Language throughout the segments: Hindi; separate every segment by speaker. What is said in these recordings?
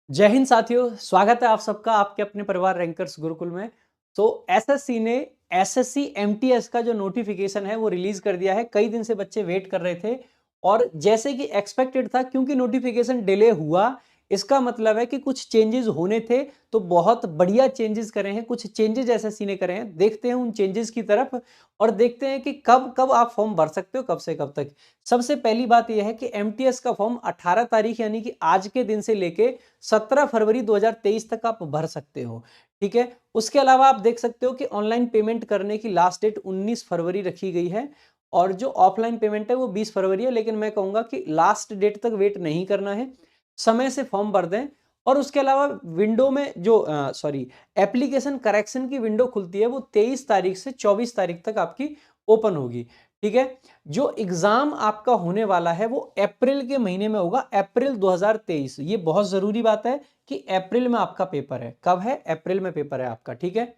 Speaker 1: जय हिंद साथियों, स्वागत है आप सबका आपके अपने परिवार रैंकर्स गुरुकुल में। तो एसएससी ने एसएससी एमटीएस का जो नोटिफिकेशन है वो रिलीज कर दिया है। कई दिन से बच्चे वेट कर रहे थे और जैसे कि एक्सपेक्टेड था, क्योंकि नोटिफिकेशन डिले हुआ, इसका मतलब है कि कुछ चेंजेस होने थे। तो बहुत बढ़िया चेंजेस करे हैं, कुछ चेंजेस एसएससी ने करे हैं। देखते हैं उन चेंजेस की तरफ और देखते हैं कि कब कब आप फॉर्म भर सकते हो, कब से कब तक। सबसे पहली बात यह है कि एमटीएस का फॉर्म 18 तारीख यानी कि आज के दिन से लेके 17 फरवरी 2023 तक आप भर सकते हो। ठीक है। उसके अलावा आप देख सकते हो कि ऑनलाइन पेमेंट करने की लास्ट डेट 19 फरवरी रखी गई है और जो ऑफलाइन पेमेंट है वो 20 फरवरी है। लेकिन मैं कहूंगा कि लास्ट डेट तक वेट नहीं करना है, समय से फॉर्म भर दें। और उसके अलावा विंडो में जो एप्लीकेशन करेक्शन की विंडो खुलती है वो 23 तारीख से 24 तारीख तक आपकी ओपन होगी। ठीक है। जो एग्जाम आपका होने वाला है वो अप्रैल के महीने में होगा, अप्रैल 2023। ये बहुत जरूरी बात है कि अप्रैल में आपका पेपर है। कब है? अप्रैल में पेपर है आपका। ठीक है।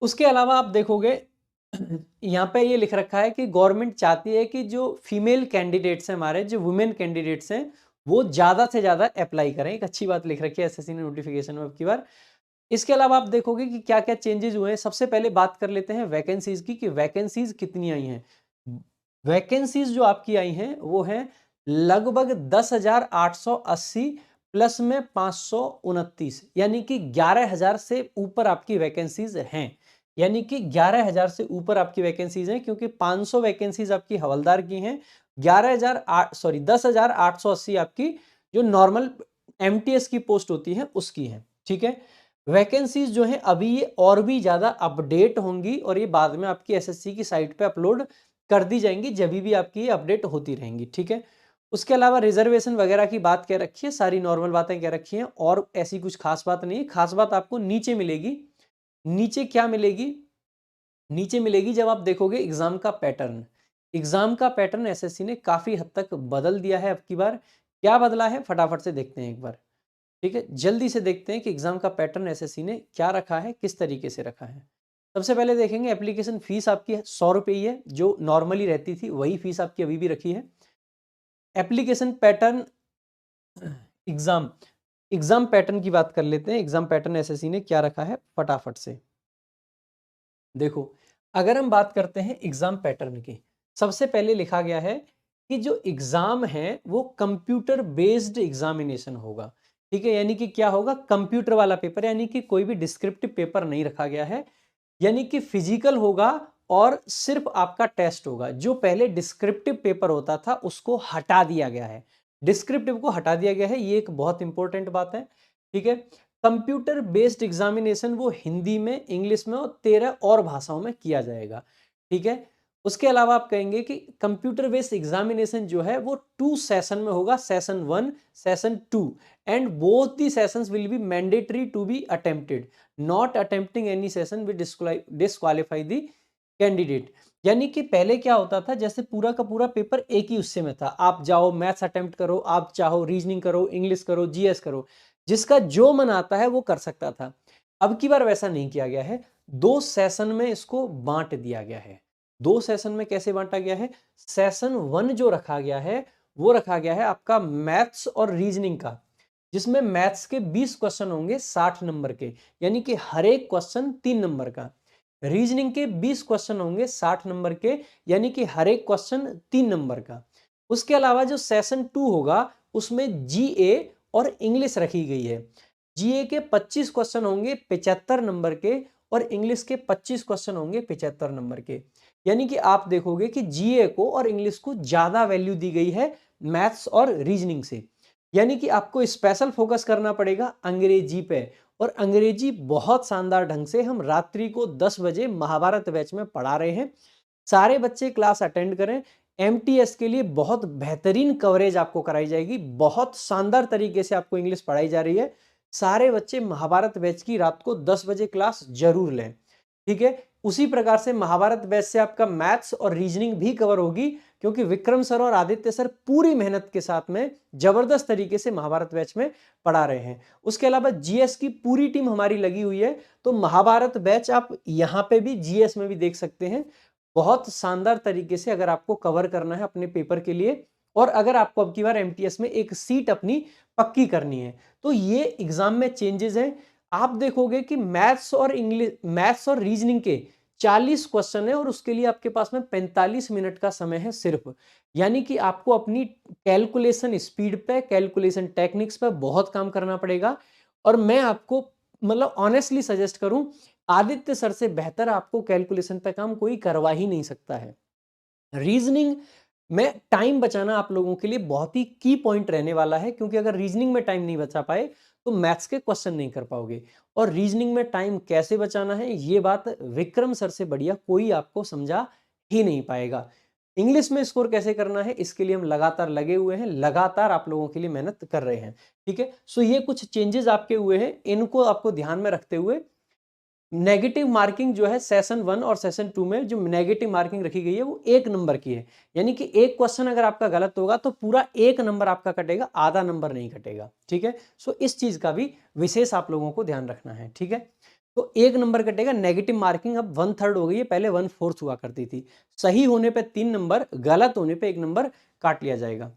Speaker 1: उसके अलावा आप देखोगे यहाँ पे ये लिख रखा है कि गवर्नमेंट चाहती है कि जो फीमेल कैंडिडेट्स हैं, हमारे जो वुमेन कैंडिडेट्स हैं, वो ज्यादा से ज्यादा अप्लाई करें। एक अच्छी बात लिख रखी है एसएससी ने नोटिफिकेशन में अब की बार। इसके अलावा आप देखोगे कि क्या क्या चेंजेस हुए हैं। सबसे पहले बात कर लेते हैं वैकेंसीज की कि वैकेंसीज कितनी आई हैं। वैकेंसीज जो आपकी आई हैं वो हैं लगभग 10,880 प्लस में 529, यानी कि 11,000 से ऊपर आपकी वैकेंसीज हैं। यानी कि 11,000 से ऊपर आपकी वैकेंसीज हैं, क्योंकि 500 वैकेंसीज आपकी हवलदार की हैं, 10,880 आपकी जो नॉर्मल एमटीएस की पोस्ट होती है उसकी है। ठीक है। वैकेंसीज जो है अभी ये और भी ज्यादा अपडेट होंगी और ये बाद में आपकी एसएससी की साइट पे अपलोड कर दी जाएंगी, जब भी आपकी ये अपडेट होती रहेंगी। ठीक है। उसके अलावा रिजर्वेशन वगैरह की बात कह रखी है, सारी नॉर्मल बातें कह रखी हैं और ऐसी कुछ खास बात नहीं है। खास बात आपको नीचे मिलेगी। नीचे क्या मिलेगी? नीचे मिलेगी जब आप देखोगे एग्जाम का पैटर्न। एग्जाम का पैटर्न एसएससी ने काफी हद तक बदल दिया है अब की बार। क्या बदला है फटाफट से देखते हैं एक बार। ठीक है, जल्दी से देखते हैं कि एग्जाम का पैटर्न एसएससी ने क्या रखा है, किस तरीके से रखा है। सबसे पहले देखेंगे एप्लीकेशन फीस आपकी 100 रुपये ही है, जो नॉर्मली रहती थी वही फीस आपकी अभी भी रखी है। Application pattern exam exam pattern की बात कर लेते हैं। एग्जाम पैटर्न एसएससी ने क्या रखा है फटाफट से देखो। अगर हम बात करते हैं एग्जाम पैटर्न की, सबसे पहले लिखा गया है कि जो एग्जाम है वो कंप्यूटर बेस्ड एग्जामिनेशन होगा। ठीक है, यानी कि क्या होगा? कंप्यूटर वाला पेपर, यानी कि कोई भी डिस्क्रिप्टिव पेपर नहीं रखा गया है। यानी कि फिजिकल होगा और सिर्फ आपका टेस्ट होगा। जो पहले डिस्क्रिप्टिव पेपर होता था उसको हटा दिया गया है। डिस्क्रिप्टिव को हटा दिया गया है, ये एक बहुत इंपॉर्टेंट बात है। ठीक है। कंप्यूटर बेस्ड एग्जामिनेशन वो हिंदी में, इंग्लिश में और 13 और भाषाओं में किया जाएगा। ठीक है। उसके अलावा आप कहेंगे कि कंप्यूटर बेस्ड एग्जामिनेशन जो है वो 2 सेशन में होगा, session 1, session 2, and both the sessions will be mandatory to be attempted. Not attempting any session will disqualify the candidate. यानी कि पहले क्या होता था, जैसे पूरा का पूरा पेपर एक ही उससे में था, आप जाओ मैथ्स अटेम्प्ट करो, आप चाहो रीजनिंग करो, इंग्लिश करो, जीएस करो, जिसका जो मन आता है वो कर सकता था। अब की बार वैसा नहीं किया गया है, 2 सेशन में इसको बांट दिया गया है। 2 सेशन में कैसे बांटा गया है? सेशन 1 जो रखा गया है वो रखा गया है आपका मैथ्स और रीजनिंग का, जिसमें मैथ्स के 20 क्वेश्चन होंगे 60 नंबर के, यानी कि हर एक क्वेश्चन 3 नंबर का। रीजनिंग के 20 क्वेश्चन होंगे 60 नंबर के, यानी कि हर एक क्वेश्चन 3 नंबर का। उसके अलावा जो सेशन 2 होगा उसमें जीए और इंग्लिश रखी गई है। जीए के 25 क्वेश्चन होंगे 75 नंबर के और इंग्लिश के 25 क्वेश्चन होंगे 75 नंबर के। यानी कि आप देखोगे कि जीए को और इंग्लिश को ज्यादा वैल्यू दी गई है मैथ्स और रीजनिंग से। यानी कि आपको स्पेशल फोकस करना पड़ेगा अंग्रेजी पे, और अंग्रेजी बहुत शानदार ढंग से हम रात्रि को 10 बजे महाभारत बैच में पढ़ा रहे हैं। सारे बच्चे क्लास अटेंड करें। एमटीएस के लिए बहुत बेहतरीन कवरेज आपको कराई जाएगी, बहुत शानदार तरीके से आपको इंग्लिश पढ़ाई जा रही है। सारे बच्चे महाभारत बैच की रात को 10 बजे क्लास जरूर लें। ठीक है। उसी प्रकार से महाभारत बैच से आपका मैथ्स और रीजनिंग भी कवर होगी, क्योंकि विक्रम सर और आदित्य सर पूरी मेहनत के साथ में जबरदस्त तरीके से महाभारत बैच में पढ़ा रहे हैं। उसके अलावा जीएस की पूरी टीम हमारी लगी हुई है, तो महाभारत बैच आप यहां पे भी जीएस में भी देख सकते हैं। बहुत शानदार तरीके से अगर आपको कवर करना है अपने पेपर के लिए और अगर आपको अब की बार एमटीएस में एक सीट अपनी पक्की करनी है तो ये एग्जाम में चेंजेस हैं। आप देखोगे कि मैथ्स और रीजनिंग के 40 क्वेश्चन है और उसके लिए आपके पास में 45 मिनट का समय है सिर्फ। यानी कि आपको अपनी कैलकुलेशन स्पीड पे, कैलकुलेशन टेक्निक्स पे बहुत काम करना पड़ेगा। और मैं आपको मतलब ऑनेस्टली सजेस्ट करूं, आदित्य सर से बेहतर आपको कैलकुलेशन पे काम कोई करवा ही नहीं सकता है। रीजनिंग में टाइम बचाना आप लोगों के लिए बहुत ही की पॉइंट रहने वाला है, क्योंकि अगर रीजनिंग में टाइम नहीं बचा पाए तो मैथ्स के क्वेश्चन नहीं कर पाओगे। और रीजनिंग में टाइम कैसे बचाना है ये बात विक्रम सर से बढ़िया कोई आपको समझा ही नहीं पाएगा। इंग्लिश में स्कोर कैसे करना है इसके लिए हम लगातार लगे हुए हैं, लगातार आप लोगों के लिए मेहनत कर रहे हैं। ठीक है, सो ये कुछ चेंजेस आपके हुए हैं, इनको आपको ध्यान में रखते हुए नेगेटिव मार्किंग जो है सेशन 1 और सेशन 2 में जो नेगेटिव मार्किंग रखी गई है वो 1 नंबर की है। यानी कि एक क्वेश्चन अगर आपका गलत होगा तो पूरा 1 नंबर आपका कटेगा, आधा नंबर नहीं कटेगा। ठीक है, सो इस चीज का भी विशेष आप लोगों को ध्यान रखना है। ठीक है, तो 1 नंबर कटेगा। नेगेटिव मार्किंग अब 1/3 हो गई है, पहले 1/4 हुआ करती थी। सही होने पे 3 नंबर, गलत होने पे 1 नंबर काट लिया जाएगा।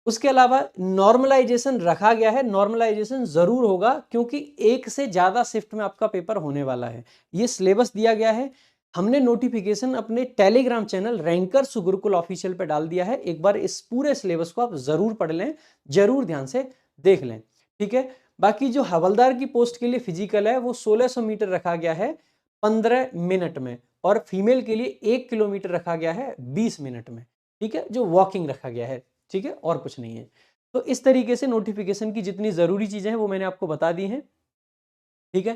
Speaker 1: उसके अलावा नॉर्मलाइजेशन रखा गया है, नॉर्मलाइजेशन जरूर होगा क्योंकि एक से ज्यादा शिफ्ट में आपका पेपर होने वाला है। ये सिलेबस दिया गया है, हमने नोटिफिकेशन अपने Telegram channel rankers Gurukul official पे डाल दिया है। एक बार इस पूरे सिलेबस को आप जरूर पढ़ लें, जरूर ध्यान से देख लें। ठीक है, बाकी जो हवलदार की पोस्ट के लिए फिजिकल है वो 1600 मीटर रखा गया है 15 मिनट में, और फीमेल के लिए 1 किलोमीटर रखा गया है 20 मिनट में। ठीक है, जो वॉकिंग रखा गया है। ठीक है, और कुछ नहीं है। तो इस तरीके से नोटिफिकेशन की जितनी जरूरी चीजें हैं वो मैंने आपको बता दी हैं। ठीक है,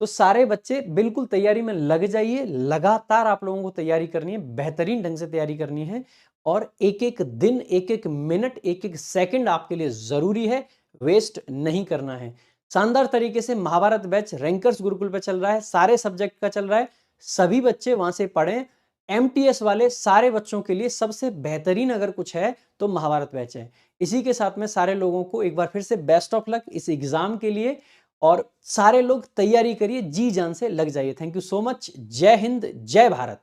Speaker 1: तो सारे बच्चे बिल्कुल तैयारी में लग जाइए, लगातार आप लोगों को तैयारी करनी है, बेहतरीन ढंग से तैयारी करनी है। और एक एक दिन, एक एक मिनट, एक एक सेकंड आपके लिए जरूरी है, वेस्ट नहीं करना है। शानदार तरीके से महाभारत बैच रैंकर्स गुरुकुल पे चल रहा है, सारे सब्जेक्ट का चल रहा है, सभी बच्चे वहां से पढ़ें। एमटीएस वाले सारे बच्चों के लिए सबसे बेहतरीन अगर कुछ है तो महाभारत बैच है। इसी के साथ में सारे लोगों को एक बार फिर से बेस्ट ऑफ लक इस एग्जाम के लिए, और सारे लोग तैयारी करिए, जी जान से लग जाइए। Thank you so much. जय हिंद, जय भारत।